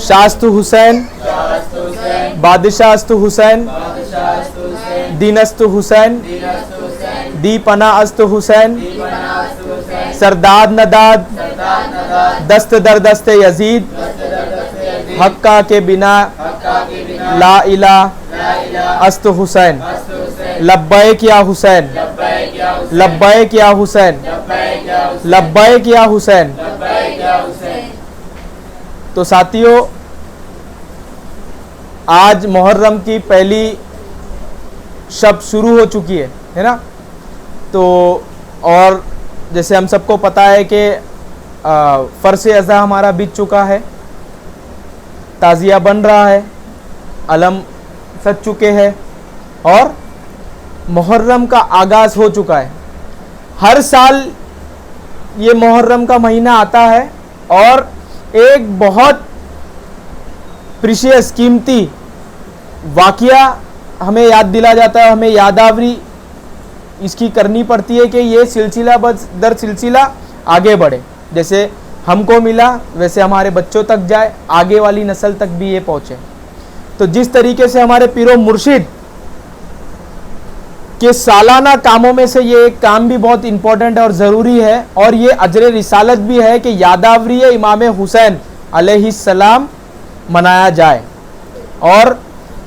शास्तु हुसैन, बादशाहस्तु हुसैन, दीनस्तु हुसैन, दीपना अस्तु हुसैन, सरदाद नदाद, दस्त दर दस्त यजीद, हक्का के बिना ला इला अस्तु हुसैन, लब्बैक या हुसैन, लब्बैक या हुसैन, लब्बैक या हुसैन। तो साथियों, आज मुहर्रम की पहली शब शुरू हो चुकी है ना। तो और जैसे हम सबको पता है कि फरसे अज़ा हमारा बीत चुका है, ताज़िया बन रहा है, अलम सज चुके हैं और मुहर्रम का आगाज़ हो चुका है। हर साल ये मुहर्रम का महीना आता है और एक बहुत प्रीशियस कीमती वाक़या हमें याद दिला जाता है, हमें यादावरी इसकी करनी पड़ती है कि ये सिलसिला दर सिलसिला आगे बढ़े। जैसे हमको मिला वैसे हमारे बच्चों तक जाए, आगे वाली नस्ल तक भी ये पहुँचे। तो जिस तरीके से हमारे पीरो मुर्शिद के सालाना कामों में से ये एक काम भी बहुत इंपॉर्टेंट है और ज़रूरी है, और ये अजर रिसालत भी है कि यादावरी इमाम हुसैन अलैहिस्सलाम मनाया जाए और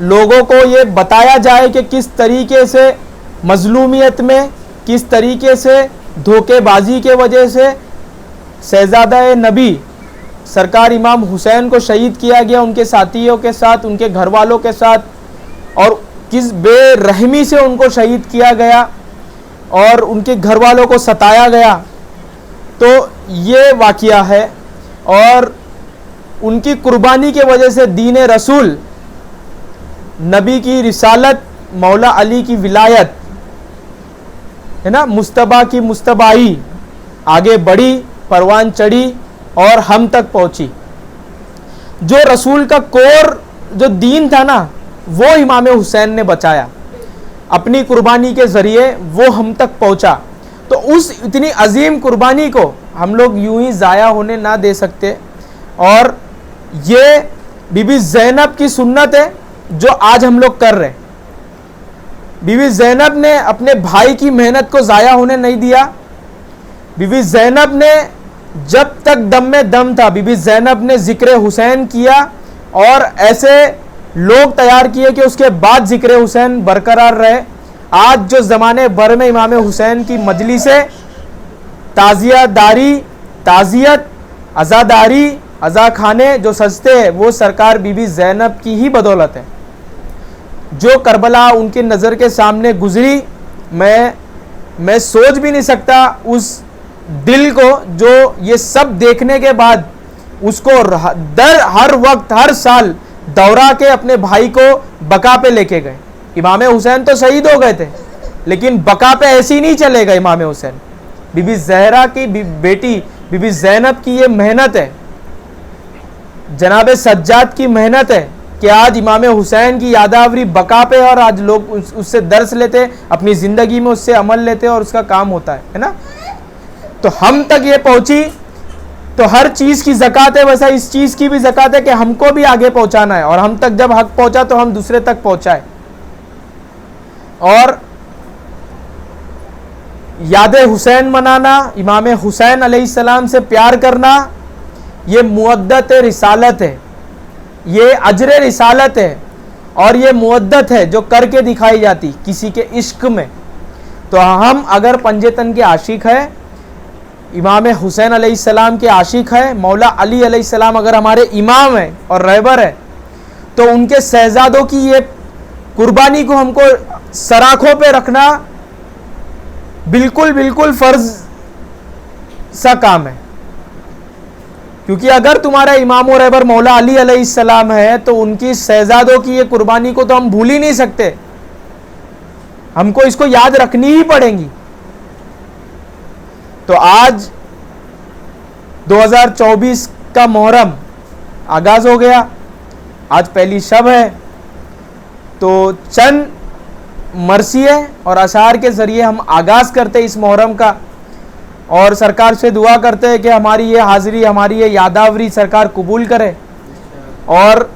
लोगों को ये बताया जाए कि किस तरीके से मजलूमियत में, किस तरीके से धोखेबाजी के वजह से शहजादा नबी सरकार इमाम हुसैन को शहीद किया गया, उनके साथियों के साथ, उनके घर वालों के साथ, और किस बेरहमी से उनको शहीद किया गया और उनके घर वालों को सताया गया। तो ये वाक़या है और उनकी कुर्बानी के वजह से दीन रसूल, नबी की रिसालत, मौला अली की विलायत है ना, मुस्तबा की मुस्तबाई आगे बढ़ी, परवान चढ़ी और हम तक पहुंची। जो रसूल का कोर जो दीन था ना, वो इमाम हुसैन ने बचाया अपनी कुर्बानी के ज़रिए, वो हम तक पहुंचा। तो उस इतनी अजीम कुर्बानी को हम लोग यूं ही ज़ाया होने ना दे सकते। और ये बीबी ज़ैनब की सुन्नत है जो आज हम लोग कर रहे हैं। बीबी ज़ैनब ने अपने भाई की मेहनत को ज़ाया होने नहीं दिया। बीबी ज़ैनब ने जब तक दम में दम था, बीबी ज़ैनब ने ज़िक्र हुसैन किया और ऐसे लोग तैयार किए कि उसके बाद ज़िक्र हुसैन बरकरार रहे। आज जो ज़माने भर में इमाम हुसैन की मजलिसें, ताज़ियादारी, ताज़ियत, अज़ादारी, अज़ा खाने जो सजते हैं, वो सरकार बीबी ज़ैनब की ही बदौलत है। जो करबला उनकी नज़र के सामने गुजरी, मैं सोच भी नहीं सकता उस दिल को जो ये सब देखने के बाद उसको हर वक्त, हर साल दौरा के अपने भाई को बका पे लेके गए। इमाम हुसैन तो शहीद हो गए थे, लेकिन बका पे ऐसे ही नहीं चलेगा इमाम हुसैन। बीबी ज़हरा की बेटी बीबी ज़ैनब की ये मेहनत है, जनाब सज्जाद की मेहनत है कि आज इमाम हुसैन की यादावरी बका पे, और आज लोग उससे दर्स लेते, अपनी ज़िंदगी में उससे अमल लेते और उसका काम होता है ना। तो हम तक ये पहुंची। तो हर चीज़ की ज़कात है, वैसा इस चीज़ की भी ज़कात है कि हमको भी आगे पहुंचाना है, और हम तक जब हक पहुंचा तो हम दूसरे तक पहुंचाए। और याद हुसैन मनाना, इमाम हुसैन अलैहिस्सलाम से प्यार करना, ये मुअद्दत रिसालत है, ये अजर रिसालत है, और ये मुअद्दत है जो करके दिखाई जाती किसी के इश्क में। तो हम अगर पंजेतन के आशिक है, इमाम हुसैन अलैहिस्सलाम के आशिक है, मौला अली अलैहिस्सलाम अगर हमारे इमाम है और रहबर है, तो उनके शहजादों की ये कुर्बानी को हमको सराखों पे रखना बिल्कुल बिल्कुल फ़र्ज सा काम है। क्योंकि अगर तुम्हारा इमाम और रहबर मौला अली अलैहिस्सलाम है, तो उनकी शहजादों की ये कुर्बानी को तो हम भूल ही नहीं सकते, हमको इसको याद रखनी ही पड़ेगी। तो आज 2024 का मुहर्रम आगाज़ हो गया, आज पहली शब है। तो चंद मरसिए और अशार के ज़रिए हम आगाज़ करते इस मुहर्रम का, और सरकार से दुआ करते हैं कि हमारी ये हाज़िरी, हमारी ये यादावरी सरकार कबूल करे। और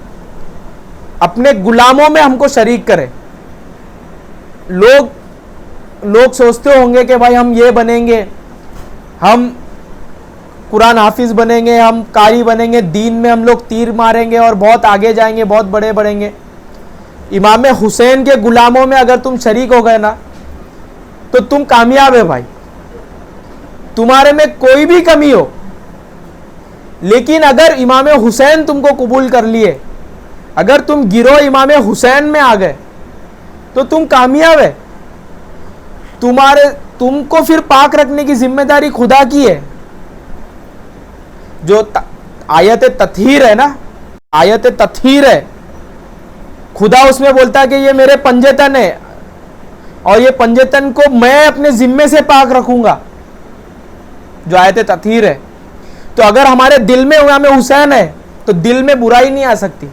अपने गुलामों में हमको शरीक करे। लोग सोचते होंगे कि भाई हम ये बनेंगे, हम कुरान हाफिज बनेंगे, हम कारी बनेंगे, दीन में हम लोग तीर मारेंगे और बहुत आगे जाएंगे, बहुत बड़े बढ़ेंगे। इमाम हुसैन के गुलामों में अगर तुम शरीक हो गए ना तो तुम कामयाब है भाई। तुम्हारे में कोई भी कमी हो, लेकिन अगर इमाम हुसैन तुमको कबूल कर लिए, अगर तुम गिरोह इमाम हुसैन में आ गए तो तुम कामयाब है। तुमको फिर पाक रखने की जिम्मेदारी खुदा की है। जो आयत तत्हीर है ना, आयत तत्हीर है, खुदा उसमें बोलता है कि ये मेरे पंजेतन है और ये पंजेतन को मैं अपने जिम्मे से पाक रखूंगा, जो आयत तत्हीर है। तो अगर हमारे दिल में इमाम हुसैन है तो दिल में बुराई नहीं आ सकती।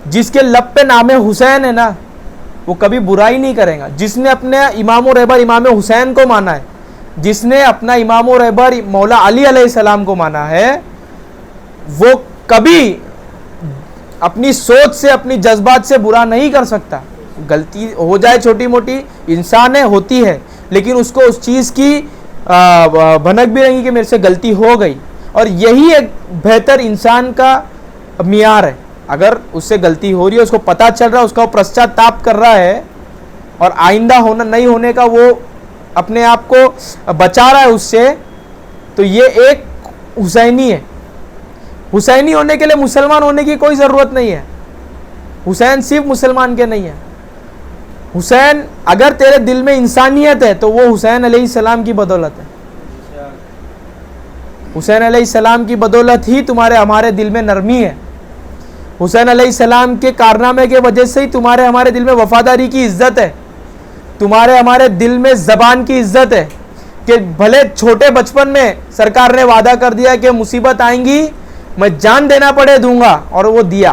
जिसके लब पे नाम हुसैन है ना वो कभी बुराई नहीं करेगा। जिसने अपने इमाम रहबर इमाम हुसैन को माना है, जिसने अपना इमाम रहबर मौला अली अलैहिस्सलाम को माना है, वो कभी अपनी सोच से, अपनी जज्बात से बुरा नहीं कर सकता। गलती हो जाए छोटी मोटी, इंसान है, होती है, लेकिन उसको उस चीज़ की भनक भी रहेगी कि मेरे से गलती हो गई। और यही एक बेहतर इंसान का मियार है। अगर उससे गलती हो रही है, उसको पता चल रहा है, उसका वो पश्चाताप कर रहा है और आइंदा होना नहीं होने का वो अपने आप को बचा रहा है उससे, तो ये एक हुसैनी है। हुसैनी होने के लिए मुसलमान होने की कोई ज़रूरत नहीं है। हुसैन सिर्फ मुसलमान के नहीं है। हुसैन, अगर तेरे दिल में इंसानियत है तो वो हुसैन अलैहिस्सलाम की बदौलत है। हुसैन अलैहिस्सलाम की बदौलत ही तुम्हारे हमारे दिल में नरमी है। हुसैन अलैहिस्सलाम के कारनामे के वजह से ही तुम्हारे हमारे दिल में वफादारी की इज्जत है। तुम्हारे हमारे दिल में ज़बान की इज्जत है कि भले छोटे बचपन में सरकार ने वादा कर दिया कि मुसीबत आएंगी मैं जान देना पड़े दूंगा, और वो दिया।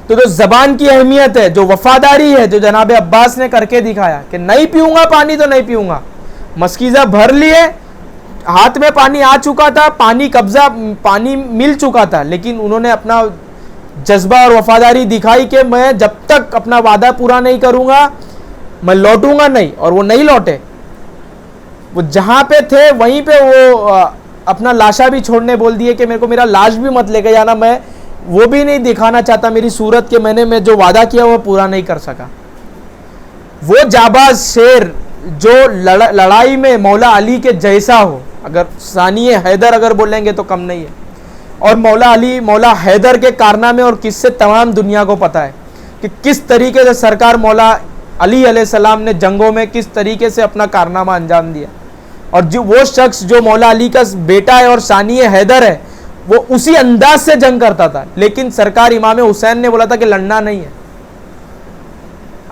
तो जो ज़बान की अहमियत है, जो वफादारी है, जो जनाब अब्बास ने करके दिखाया कि नहीं पीऊंगा पानी तो नहीं पीऊंगा, मस्कीज़ा भर लिए, हाथ में पानी आ चुका था, पानी मिल चुका था, लेकिन उन्होंने अपना जज्बा और वफादारी दिखाई कि मैं जब तक अपना वादा पूरा नहीं करूंगा मैं लौटूंगा नहीं, और वो नहीं लौटे। वो जहां पे थे वहीं पे वो अपना लाशा भी छोड़ने बोल दिए कि मेरे को मेरा लाश भी मत लेके जाना, मैं वो भी नहीं दिखाना चाहता मेरी सूरत के मैं जो वादा किया वो पूरा नहीं कर सका। वो जाबाज शेर जो लड़ाई में मौला अली के जैसा हो, अगर सानिए हैदर अगर बोलेंगे तो कम नहीं है। और मौला अली, मौला हैदर के कारनामे और किस्से तमाम दुनिया को पता है कि किस तरीके से सरकार मौला अली अलैहिस्सलाम ने जंगों में किस तरीके से अपना कारनामा अंजाम दिया। और जो वो शख्स जो मौला अली का बेटा है और सानिए हैदर है, वो उसी अंदाज से जंग करता था। लेकिन सरकार इमाम हुसैन ने बोला था कि लड़ना नहीं है,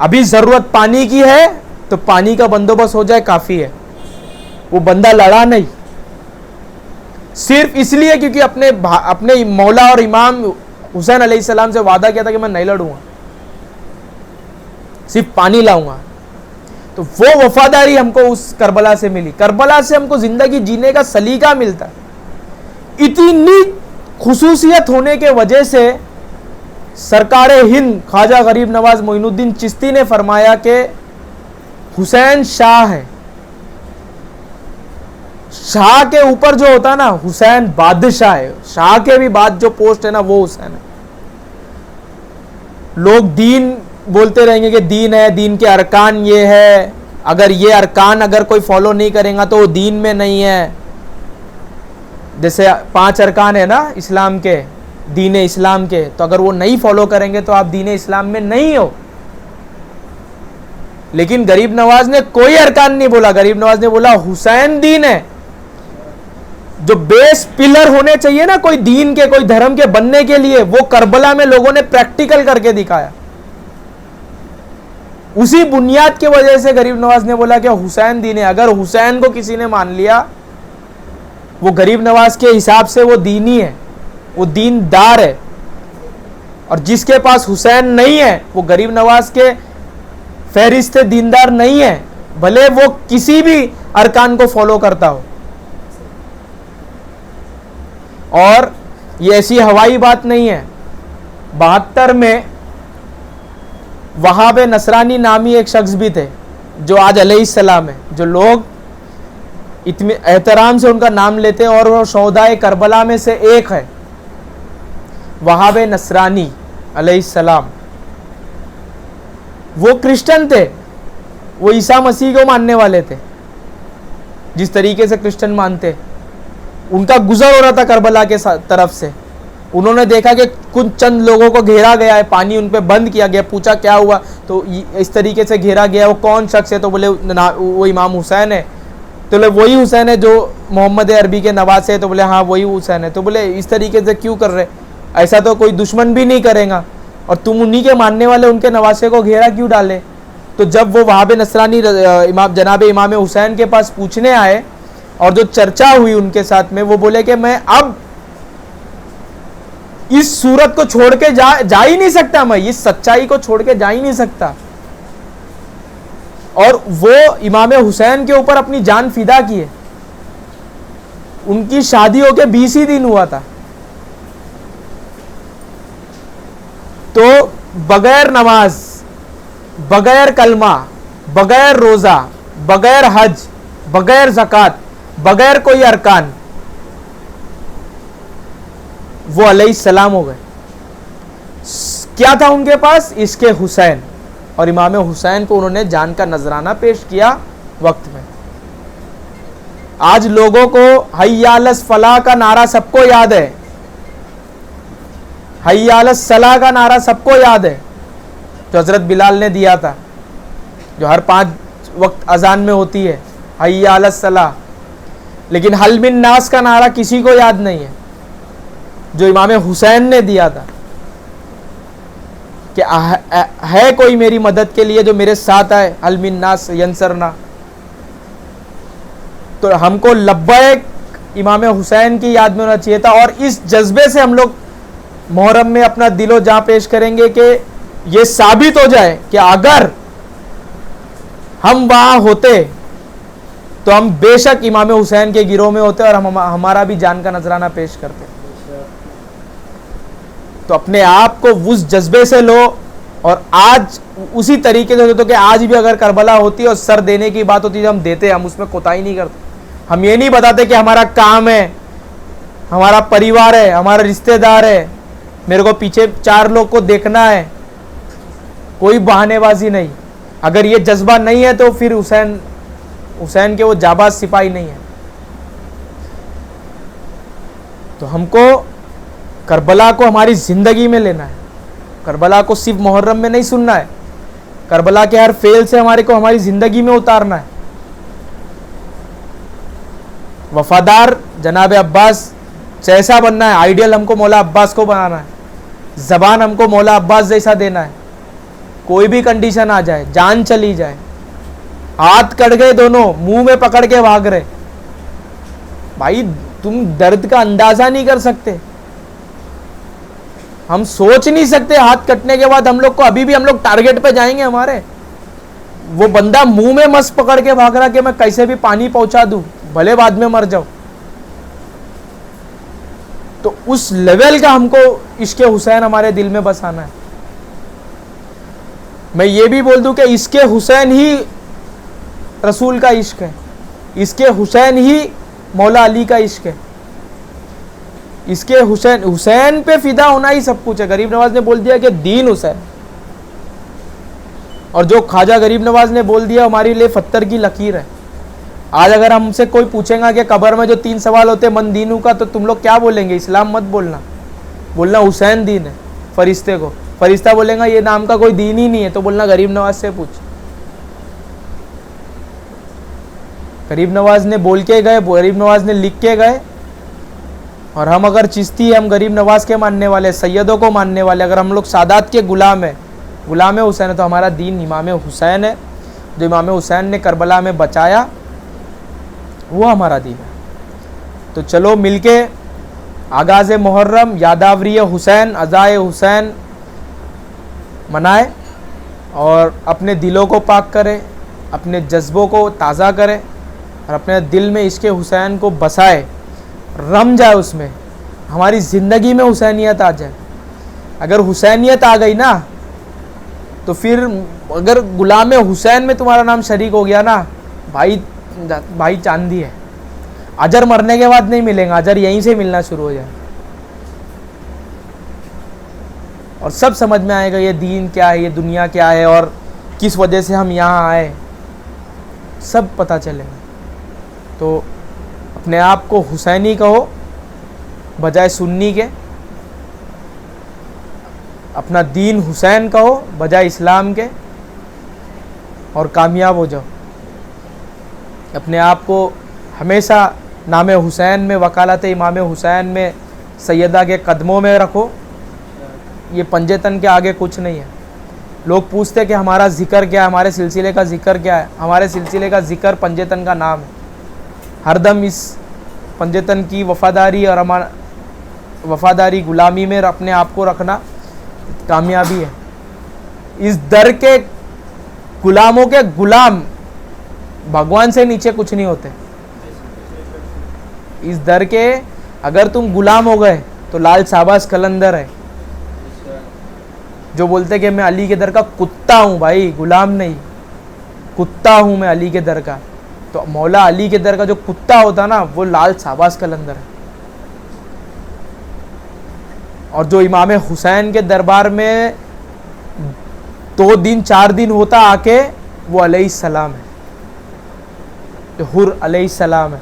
अभी जरूरत पानी की है तो पानी का बंदोबस्त हो जाए काफी है। वो बंदा लड़ा नहीं, सिर्फ इसलिए क्योंकि अपने मौला और इमाम हुसैन अलैहिस्सलाम से वादा किया था कि मैं नहीं लड़ूंगा, सिर्फ पानी लाऊंगा। तो वो वफादारी हमको उस करबला से मिली। करबला से हमको जिंदगी जीने का सलीका मिलता है। इतनी खुसूसियत होने के वजह से सरकार हिंद ख्वाजा गरीब नवाज मोइनुद्दीन चिश्ती ने फरमाया कि हुसैन शाह है। शाह के ऊपर जो होता ना, हुसैन बादशाह है। शाह के भी बाद जो पोस्ट है ना वो हुसैन है। लोग दीन बोलते रहेंगे कि दीन है, दीन के अरकान ये है, अगर ये अरकान अगर कोई फॉलो नहीं करेगा तो वो दीन में नहीं है। जैसे 5 अरकान है ना इस्लाम के, दीन इस्लाम के, तो अगर वो नहीं फॉलो करेंगे तो आप दीन इस्लाम में नहीं हो। लेकिन गरीब नवाज ने कोई अरकान नहीं बोला। गरीब नवाज ने बोला हुसैन दीन है। जो बेस पिलर होने चाहिए ना कोई दीन के, कोई धर्म के बनने के लिए, वो करबला में लोगों ने प्रैक्टिकल करके दिखाया। उसी बुनियाद की वजह से गरीब नवाज ने बोला कि हुसैन दीन है। अगर हुसैन को किसी ने मान लिया, वो गरीब नवाज के हिसाब से वो दीनी है, वो दीनदार है। और जिसके पास हुसैन नहीं है वो गरीब नवाज के फहरिस्त दीनदार नहीं है, भले वो किसी भी अरकान को फॉलो करता हो। और ये ऐसी हवाई बात नहीं है। 72 में वहाब नसरानी नामी एक शख्स भी थे जो आज अलैहिस्सलाम है, जो लोग इतने एहतराम से उनका नाम लेते हैं, और वो शोहदाए करबला में से एक है, वहाब नसरानी अलैहिस्सलाम। वो क्रिश्चियन थे, वो ईसा मसीह को मानने वाले थे जिस तरीके से क्रिश्चियन मानते। उनका गुजर हो रहा था करबला के तरफ से, उन्होंने देखा कि कुछ चंद लोगों को घेरा गया है, पानी उन पे बंद किया गया, पूछा क्या हुआ, तो इस तरीके से घेरा गया, वो कौन शख्स है, तो बोले वो इमाम हुसैन है। तो बोले वही हुसैन है जो मोहम्मद अरबी के नवासे है, तो बोले हाँ वही हुसैन है। तो बोले इस तरीके से क्यों कर रहे, ऐसा तो कोई दुश्मन भी नहीं करेगा, और तुम उन्हीं के मानने वाले उनके नवासे को घेरा क्यों डाले। तो जब वो वहाब नसरानी जनाब इमाम हुसैन के पास पूछने आए और जो चर्चा हुई उनके साथ में, वो बोले कि मैं अब इस सूरत को छोड़ के जा ही नहीं सकता, मैं इस सच्चाई को छोड़ के जा ही नहीं सकता। और वो इमाम हुसैन के ऊपर अपनी जान फिदा किए। उनकी शादी होके 20 ही दिन हुआ था, तो बगैर नमाज, बगैर कलमा, बगैर रोजा, बगैर हज, बगैर ज़कात, बगैर कोई अरकान, वो अलैहिस्सलाम हो गए। क्या था उनके पास? इसके हुसैन, और इमाम हुसैन को उन्होंने जान का नजराना पेश किया वक्त में। आज लोगों को हय्या अलस फलाह का नारा सबको याद है, हय्या अलस सलाह का नारा सबको याद है, जो हजरत बिलाल ने दिया था, जो हर 5 वक्त अजान में होती है, हय्या अलस सलाह। लेकिन हल मिन नास का नारा किसी को याद नहीं है, जो इमाम हुसैन ने दिया था कि है कोई मेरी मदद के लिए जो मेरे साथ आए, हल मिन नास यंसरना। तो हमको लब्बैक इमाम हुसैन की याद में होना चाहिए था, और इस जज्बे से हम लोग मुहर्रम में अपना दिलो जां पेश करेंगे कि ये साबित हो जाए कि अगर हम वहां होते तो हम बेशक इमाम हुसैन के गिरोह में होते और हमारा भी जान का नजराना पेश करते। तो अपने आप को उस जज्बे से लो, और आज उसी तरीके से तो कि आज भी अगर करबला होती है और सर देने की बात होती है, हम देते, हम उसमें कोताही नहीं करते। हम ये नहीं बताते कि हमारा काम है, हमारा परिवार है, हमारा रिश्तेदार है, मेरे को पीछे 4 लोग को देखना है, कोई बहानेबाजी नहीं। अगर ये जज्बा नहीं है तो फिर हुसैन के वो जाबाज सिपाही नहीं है। तो हमको करबला को हमारी जिंदगी में लेना है, करबला को सिर्फ मुहर्रम में नहीं सुनना है, करबला के हर फेल से हमारी जिंदगी में उतारना है। वफादार जनाब अब्बास जैसा बनना है, आइडियल हमको मौला अब्बास को बनाना है, जबान हमको मौला अब्बास जैसा देना है। कोई भी कंडीशन आ जाए, जान चली जाए, हाथ कट गए दोनों, मुंह में पकड़ के भाग रहे, भाई तुम दर्द का अंदाजा नहीं कर सकते। हम सोच नहीं सकते हाथ कटने के बाद हम लोग को, अभी भी हम लोग टारगेट पे जाएंगे हमारे। वो बंदा मुंह में मस्त पकड़ के भाग रहा कि मैं कैसे भी पानी पहुंचा दूं, भले बाद में मर जाओ। तो उस लेवल का हमको इश्क़े हुसैन हमारे दिल में बसाना है। मैं ये भी बोल दूं कि इश्क़े हुसैन ही रसूल का इश्क है, इश्क़े हुसैन ही मौला अली का इश्क है। इसके हुसैन पे फिदा होना ही सब कुछ है। गरीब नवाज ने बोल दिया कि दीन हुसैन, और जो ख्वाजा गरीब नवाज ने बोल दिया हमारे लिए पत्थर की लकीर है। आज अगर हमसे कोई पूछेगा कि कब्र में जो 3 सवाल होते हैं मन दीनू का, तो तुम लोग क्या बोलेंगे? इस्लाम मत बोलना, बोलना हुसैन दीन है। फरिश्ते को, फरिश्ता बोलेगा ये नाम का कोई दीन ही नहीं है, तो बोलना गरीब नवाज से पूछ। गरीब नवाज ने बोल के गए, गरीब नवाज ने लिख के गए, और हम अगर चिश्ती है, हम गरीब नवाज के मानने वाले, सैयदों को मानने वाले, अगर हम लोग सादात के गुलाम है, गुलाम हुसैन है, तो हमारा दीन इमाम हुसैन है। जो इमाम हुसैन ने करबला में बचाया वो हमारा दीन है। तो चलो मिलके आगाज़ मुहर्रम, यादावरी हुसैन, अज़ाए हुसैन मनाए, और अपने दिलों को पाक करें, अपने जज्बों को ताज़ा करें, और अपने दिल में इश्क़े हुसैन को बसाए, रम जाए उसमें, हमारी ज़िंदगी में हुसैनियत आ जाए। अगर हुसैनियत आ गई ना तो फिर अगर गुलाम हुसैन में तुम्हारा नाम शरीक हो गया ना, भाई चांदी है। अजर मरने के बाद नहीं मिलेगा, अजर यहीं से मिलना शुरू हो जाए और सब समझ में आएगा ये दीन क्या है, ये दुनिया क्या है और किस वजह से हम यहाँ आए, सब पता चलेगा। तो अपने आप को हुसैनी कहो बजाय सुन्नी के, अपना दीन हुसैन कहो बजाय इस्लाम के, और कामयाब हो जाओ। अपने आप को हमेशा नाम हुसैन में, वकालत इमाम हुसैन में, सैयदा के कदमों में रखो। ये पंजेतन के आगे कुछ नहीं है। लोग पूछते हैं कि हमारा ज़िक्र क्या है, हमारे सिलसिले का ज़िक्र क्या है। हमारे सिलसिले का ज़िक्र पंजेतन का नाम है। हरदम इस पंजेतन की वफ़ादारी और हमारा वफ़ादारी गुलामी में अपने आप को रखना कामयाबी है। इस दर के गुलामों के गुलाम भगवान से नीचे कुछ नहीं होते। इस दर के अगर तुम गुलाम हो गए तो लाल शाबाश कलंदर है जो बोलते कि मैं अली के दर का कुत्ता हूँ। भाई गुलाम नहीं, कुत्ता हूँ मैं अली के दर का। तो मौला अली के दर का जो कुत्ता होता ना वो लाल शाबाश कलंदर है। और जो इमाम हुसैन के दरबार में 2 दिन 4 दिन होता आके, वो अलैहिस्सलाम है, जो हुर अलैहिस्सलाम है।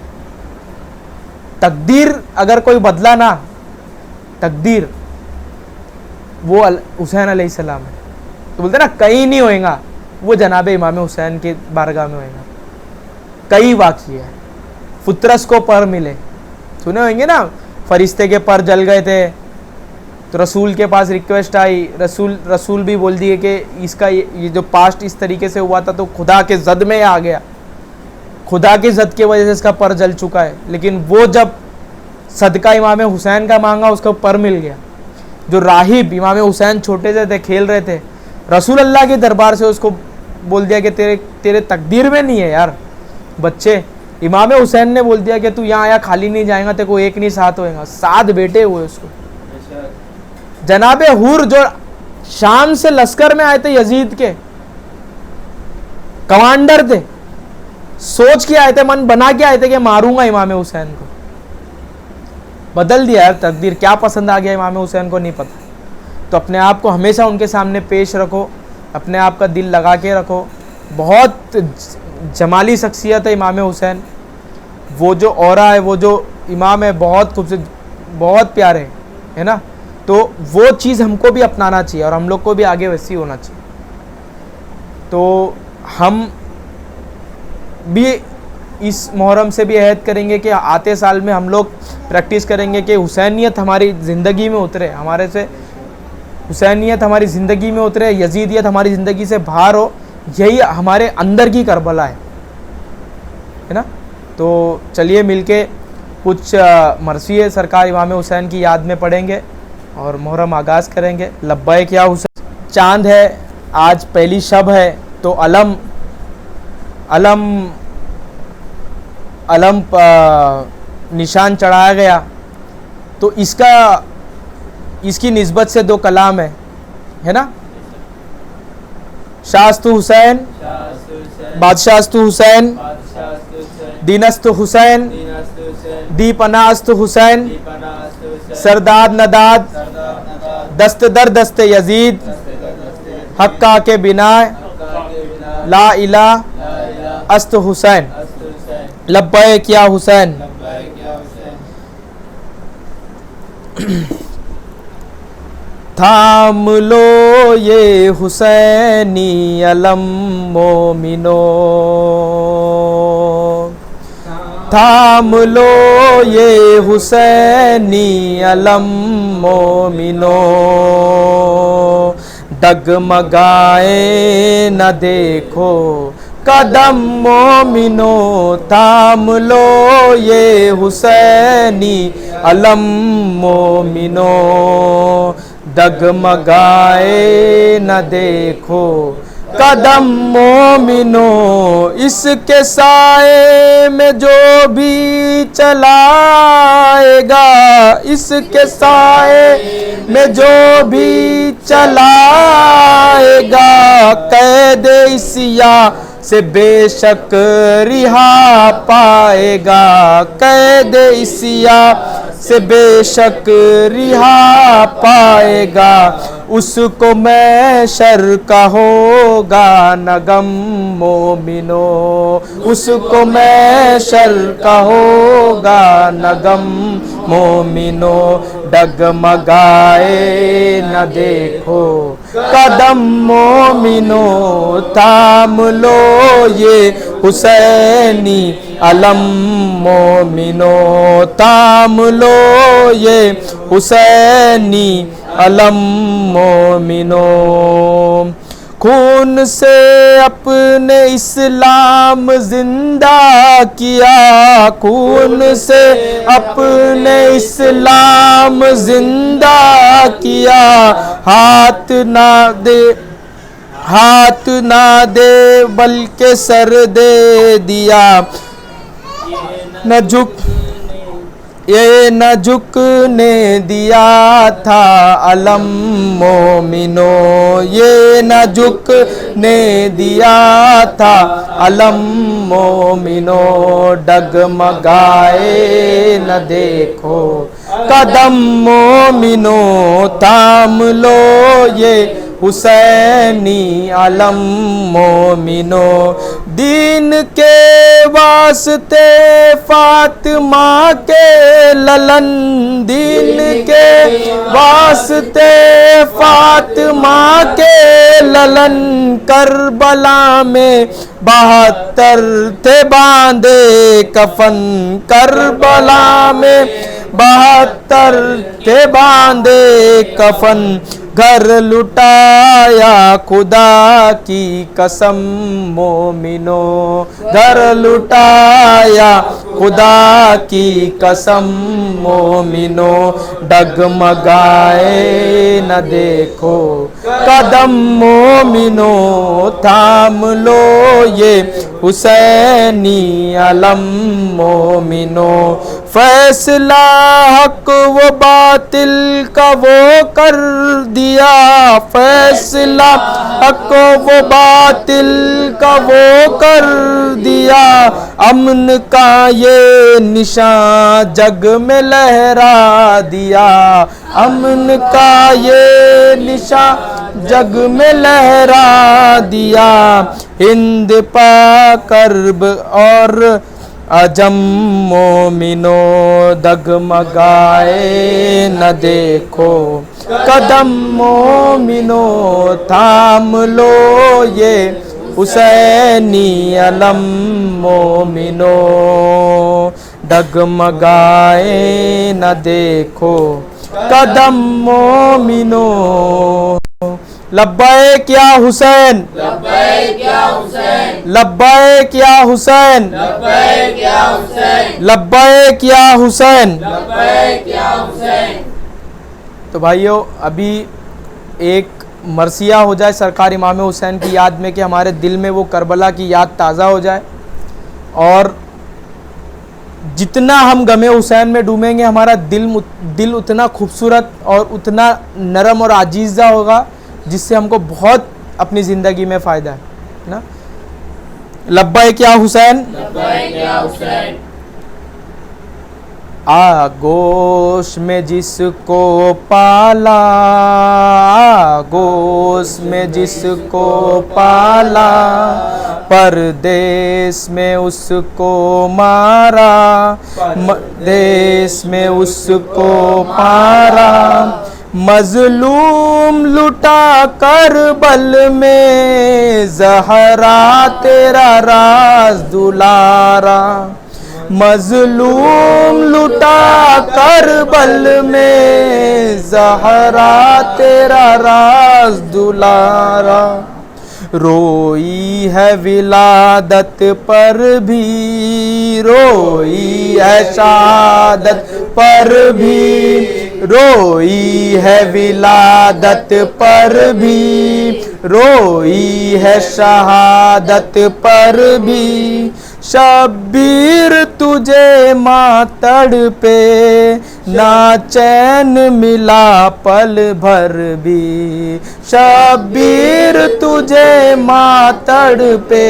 तकदीर अगर कोई बदला ना, तकदीर वो हुसैन अलैहिस्सलाम है। तो बोलते ना कहीं नहीं होएगा, वो जनाब इमाम हुसैन के बारगाह में होएगा। कई वाक़िए है। फुतरस को पर मिले, सुने होंगे ना, फरिश्ते के पर जल गए थे तो रसूल के पास रिक्वेस्ट आई। रसूल भी बोल दिए कि इसका ये जो पास्ट इस तरीके से हुआ था तो खुदा के जद में आ गया, खुदा की जद की वजह से इसका पर जल चुका है। लेकिन वो जब सदका इमाम हुसैन का मांगा उसको पर मिल गया। जो राहिब इमाम हुसैन छोटे से थे, खेल रहे थे, रसूल अल्लाह के दरबार से उसको बोल दिया कि तेरे तकदीर में नहीं है यार बच्चे। इमाम हुसैन ने बोल दिया कि तू यहाँ आया खाली नहीं जाएगा, तेरे को एक नहीं 7 होएगा। 7 बेटे हुए उसको। जनाबे हुर जो शाम से लश्कर में आए थे, यजीद के कमांडर थे, सोच के आए थे, मन बना के आए थे कि मारूंगा इमाम हुसैन को। बदल दिया यार तकदीर। क्या पसंद आ गया इमाम हुसैन को नहीं पता। तो अपने आप को हमेशा उनके सामने पेश रखो, अपने आप का दिल लगा के रखो। बहुत जमाली शख्सियत है इमाम हुसैन। वो जो औरा है, वो जो इमाम है, बहुत खूबसूरत, बहुत प्यारे है ना। तो वो चीज़ हमको भी अपनाना चाहिए और हम लोग को भी आगे वैसी होना चाहिए। तो हम भी इस मुहर्रम से भी अहद करेंगे कि आते साल में हम लोग प्रैक्टिस करेंगे कि हुसैनियत हमारी ज़िंदगी में उतरे, हमारे से हुसैनियत हमारी ज़िंदगी में उतरे, यजीदियत हमारी ज़िंदगी से बाहर हो। यही हमारे अंदर की करबला है ना। तो चलिए मिलके कुछ मरसिए सरकार इमाम हुसैन की याद में पढ़ेंगे और मुहर्रम आगाज़ करेंगे। लब्बैक या हुसैन। चांद है, आज पहली शब है, तो अलम निशान चढ़ाया गया। तो इसकी निस्बत से 2 कलाम है ना। शास्तु हुसैन, बादशाहस्तु हुसैन, दीनस्तु हुसैन, दीपनास्तु हुसैन, सरदाद नदाद, दस्त दर दस्त यजीद, हक्का के बिना ला इला अस्त हुसैन। लब्बैक या हुसैन। थाम लो ये हुसैनी अलम मोमिनो, थाम लो ये हुसैनी अलम मोमिनो, डगमगाए न देखो कदम मोमिनो, थाम लो ये हुसैनी अलम मोमिनो, डगमगाए न देखो कदम मोमिनो, इसके साए में जो भी चलाएगा, इसके साए में जो भी चलाएगा, कैद इसिया से बेशक रिहा पाएगा, कैद इसिया से बेशक रिहा पाएगा, उसको मैशर का होगा नगम मोमिनो, उसको मैशर का होगा नगम मोमिनो, डगमगाए न देखो कदम मोमिनो, थाम लो ये हुसैनी अलम मोमिनो, थाम लो ये हुसैनी अलम मोमिनो, खून से अपने इस्लाम जिंदा किया, खून से अपने इस्लाम जिंदा किया, हाथ ना दे बल्कि सर दे दिया, ये न झुकने दिया था अलम मोमिनो, ये न झुकने दिया था अलम मोमिनो, डगमगाए न देखो कदम मोमिनो, थाम लो ये हुसैनी अलम मोमिनो, दीन के वास्ते फातिमा के ललन, दीन के वास्ते फातिमा के ललन, करबला में 72 थे बांधे कफन, करबला में 72 थे बांधे कफन, घर लुटाया खुदा की कसम मोमिनो, घर लुटाया खुदा की कसम मोमिनो, डगमगाए न देखो कदम मोमिनो, थाम लो ये हुसैनी अलम मोमिनो, फैसला हक व बातिल का वो कर दिया, फैसला हक व बातिल का वो कर दिया, अमन का ये निशान जग में लहरा दिया, अमन का ये निशान जग में लहरा दिया, हिंद पा करब और अजम मोमिनो, डगमगाए न देखो कदम मोमिनो, थाम लो ये हुसैनी अलम मोमिनो, डगमगाए न देखो कदम मोमिनो, लब्बैक या हुसैन, लब्बैक या हुसैन, लब्बैक या हुसैन, लब्बैक या हुसैन, लब्बैक या हुसैन, लब्बैक या हुसैन। तो भाइयों, अभी एक मरसिया हो जाए सरकार इमाम हुसैन की याद में, कि हमारे दिल में वो करबला की याद ताज़ा हो जाए, और जितना हम गमे हुसैन में डूबेंगे हमारा दिल उतना खूबसूरत और उतना नरम और आजीज़ा होगा, जिससे हमको बहुत अपनी ज़िंदगी में फ़ायदा है ना। लब्बैक या हुसैन, लब्बैक या हुसैन। आगोश में जिसको पाला, आगोश में जिसको पाला, परदेश में उसको मारा, देश में उसको मारा, मजलूम लुटा करबल में ज़हरा तेरा राज दुलारा, मजलूम लुटा करबल में ज़हरा तेरा राज दुलारा, रोई है विलादत पर भी, रोई है शहादत पर भी, रोई है विलादत पर भी, रोई है शहादत पर भी, शब्बीर तुझे मातड़ पे ना चैन मिला पल भर भी, शब्बीर तुझे मातड़ पे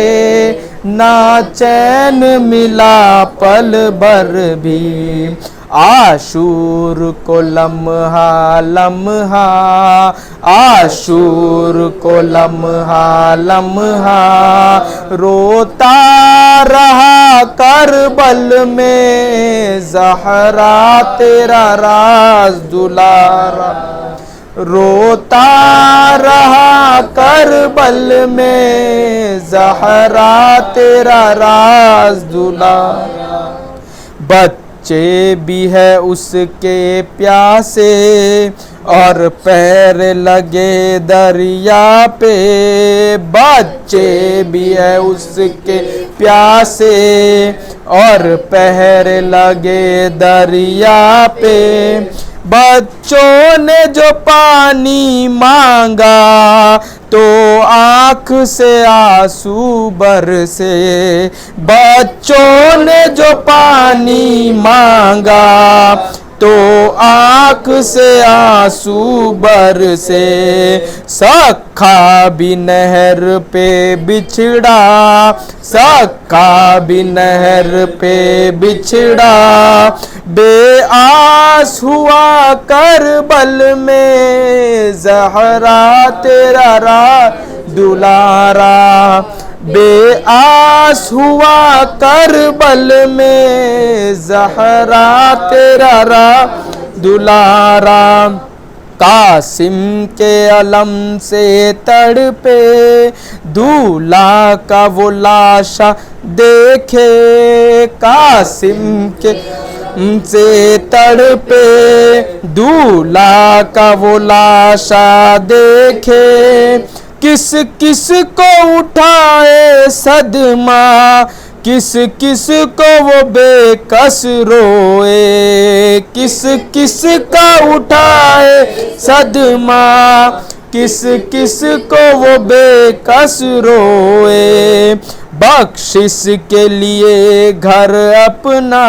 ना चैन मिला पल भर भी। आशूर को लम्हा लम्हा, आशूर को लम्हा लम्हा, रोता रहा करबल में ज़हरा तेरा राज दुलारा, रोता रहा करबल में ज़हरा तेरा राज दुलारा। बच्चे भी है उसके प्यासे और पैर लगे दरिया पे, बच्चे भी है उसके प्यासे और पैर लगे दरिया पे, बच्चों ने जो पानी मांगा तो आँख से आंसू बरसे, बच्चों ने जो पानी मांगा तो आँख से आंसू बरसे, सखा भी नहर पे बिछड़ा, सखा भी नहर पे बिछड़ा, बेआस हुआ करबल में ज़हरा तेरा राज दुलारा, बेआस हुआ करबल में ज़हरा तेरा राज दुलारा। कासिम के अलम से तड़पे दूल्हा का वो लाशा देखे, कासिम के से तड़पे दूल्हा का वो लाशा देखे, किस किस को उठाए सदमा, किस किस को वो बेकस रोए, किस किस का उठाए सदमा, किस किस को वो बेकस रोए, बख्शिश के लिए घर अपना,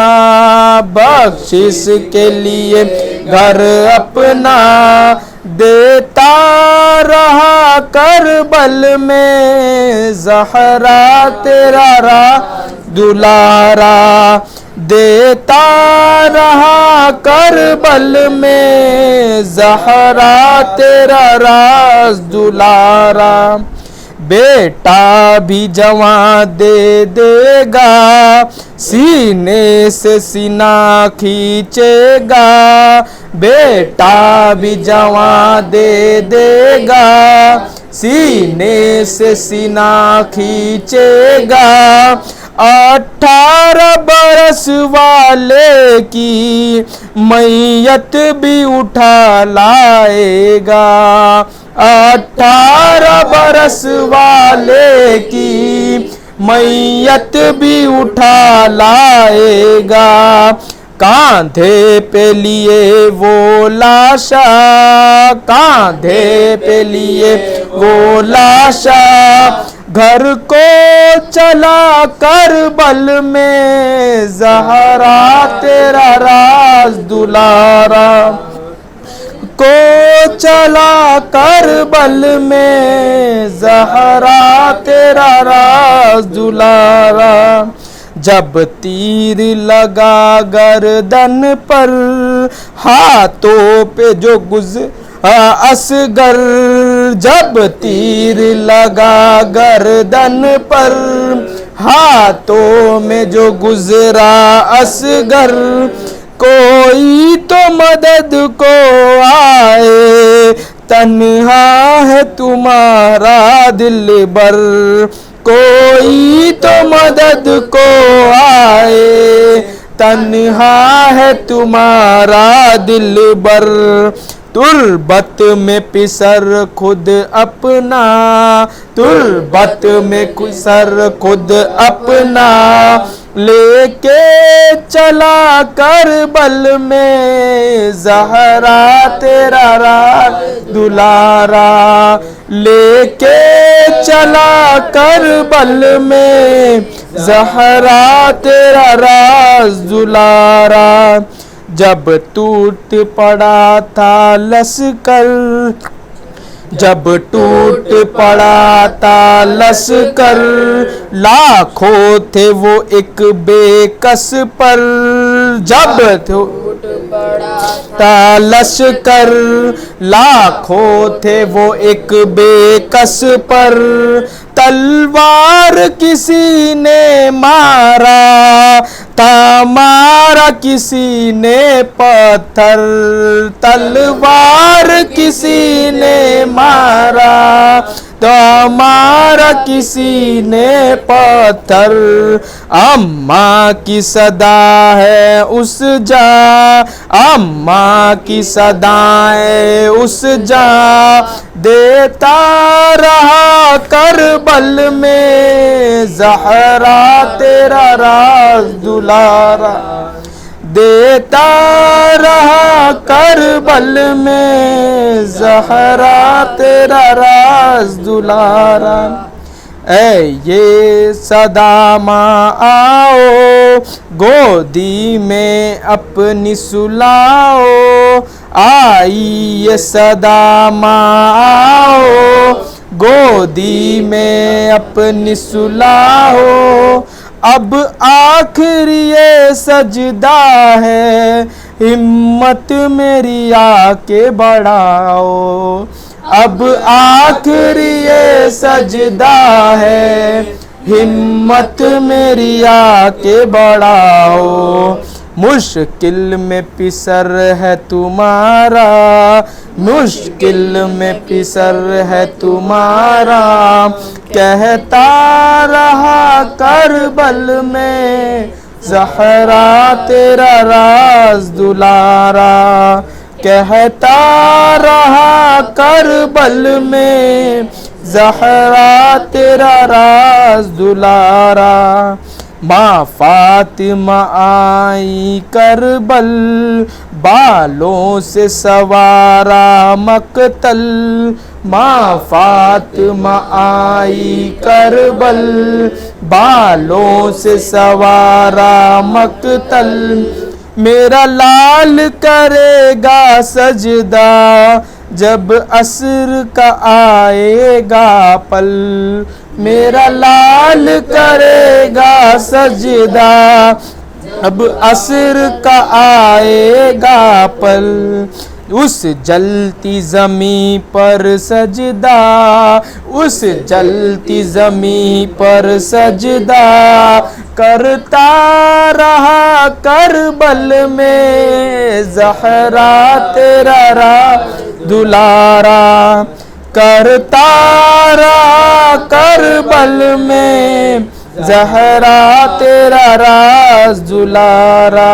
बख्शिश के लिए घर अपना, देता रहा करबल में ज़हरा तेरा राज दुलारा, देता रहा करबल में ज़हरा तेरा राज दुलारा। बेटा भी जवां दे देगा, सीने से सीना खींचेगा, बेटा भी जवां दे देगा, सीने से सीना खींचेगा, 18 बरस वाले की मैयत भी उठा लाएगा, 18 बरस वाले की मैयत भी उठा लाएगा, कांधे पे लिए वो लाशा, कांधे पे लिए वो लाशा, घर को चला करबल में ज़हरा तेरा राज दुलारा, को चला करबल में ज़हरा तेरा राज दुलारा। जब तीर लगा गर्दन पर, हाथों पे जो असगर, जब तीर लगा गर्दन पर, हाथों में जो गुजरा असगर, कोई तो मदद को आए, तन्हा है तुम्हारा दिल बर, कोई तो मदद को आए, तन्हा है तुम्हारा दिल बर, तुर्बत में पिसर खुद अपना, तुर्बत में पिसर खुद अपना, लेके चला करबल में ज़हरा तेरा राज दुलारा, लेके चला करबल में ज़हरा तेरा राज दुलारा। जब टूट पड़ा था लश्कर, जब टूट पड़ा था लश्कर, लाखों थे वो एक बेकस पर। जब टूट पड़ा था लश्कर, लाखों थे वो एक बेकस पर। तलवार किसी ने मारा था, मारा किसी ने पत्थर। तलवार किसी ने मारा तो मारा किसी ने पत्थर। अम्मा की सदा है उस जा, अम्मा की सदा है उस जा, देता रहा करबल में ज़हरा तेरा राज दुलारा, देता रहा करबल में ज़हरा तेरा राज दुलारा। ऐ ये सदा माँ आओ, गोदी में अपनी सुलाओ। आई ये सदा माँ आओ, गोदी में अपनी सुलाओ। अब आखिरी ये सजदा है, हिम्मत मेरी आके बढ़ाओ। अब आखिरी ये सजदा है, हिम्मत मेरी आके बढ़ाओ। मुश्किल में पिसर है तुम्हारा, मुश्किल में पिसर है तुम्हारा। कहता रहा करबल में ज़हरा तेरा राज दुलारा, कहता रहा करबल में ज़हरा तेरा राज दुलारा। माँ फातिमा आई करबल, बालों से सवारा मकतल। माँ फातिमा आई करबल, बालों से सवारा मकतल। मेरा लाल करेगा सजदा, जब असर का आएगा पल। मेरा लाल करेगा सजदा, अब असर का आएगा पल। उस जलती ज़मीं पर सजदा, उस जलती ज़मीं पर सजदा, करता रहा करबल में ज़हरा तेरा राज दुलारा। करता रहा करबल में ज़हरा तेरा राज दुलारा।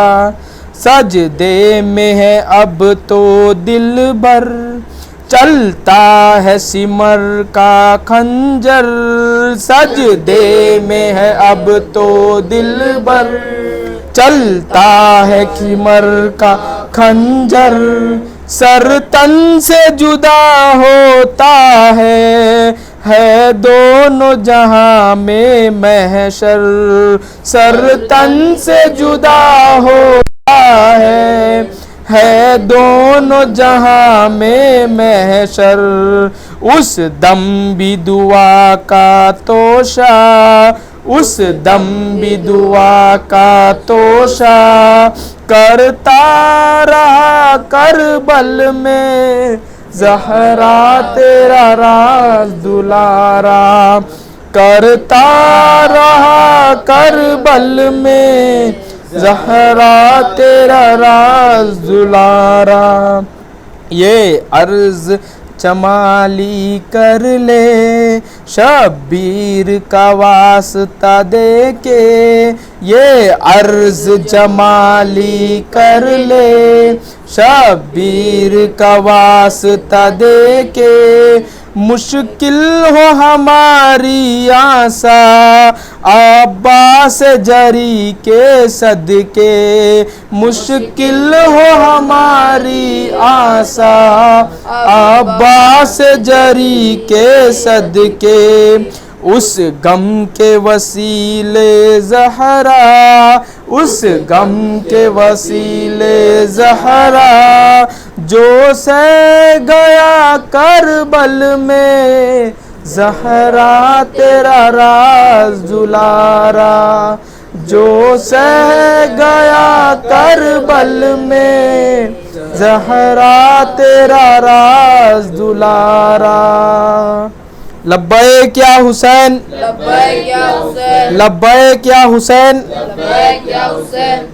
सजदे में है अब तो दिल भर, चलता है सिमर का खंजर। सजदे में है अब तो दिल भर, चलता है खिमर का खंजर। सर तन से जुदा होता है दोनों जहां में महशर। सर तन से जुदा होता है दोनों जहां में महशर। उस दम भी दुआ का तोशा, उस दम भी दुआ का तोशा, करता रहा करबल में ज़हरा तेरा राज दुलारा। करता रहा करबल में ज़हरा तेरा राज दुलारा। ये अर्ज़ चमाली कर ले शब्बीर का वास्ता दे के। ये अर्ज़ जमाली कर ले शब्बीर का वास्ता दे के। मुश्किल हो हमारी आशा अब्बास जरी के सदके, मुश्किल हो हमारी आशा अब्बास जरी के सदके, उस गम के वसीले ज़हरा, उस गम के वसीले ज़हरा, जो सह गया करबल में ज़हरा तेरा राज दुलारा, जो सह गया करबल में ज़हरा तेरा राज दुलारा। लब्बैक या हुसैन, लब्बैक या हुसैन, लब्बैक या हुसैन। लब्बैक या हुसैन।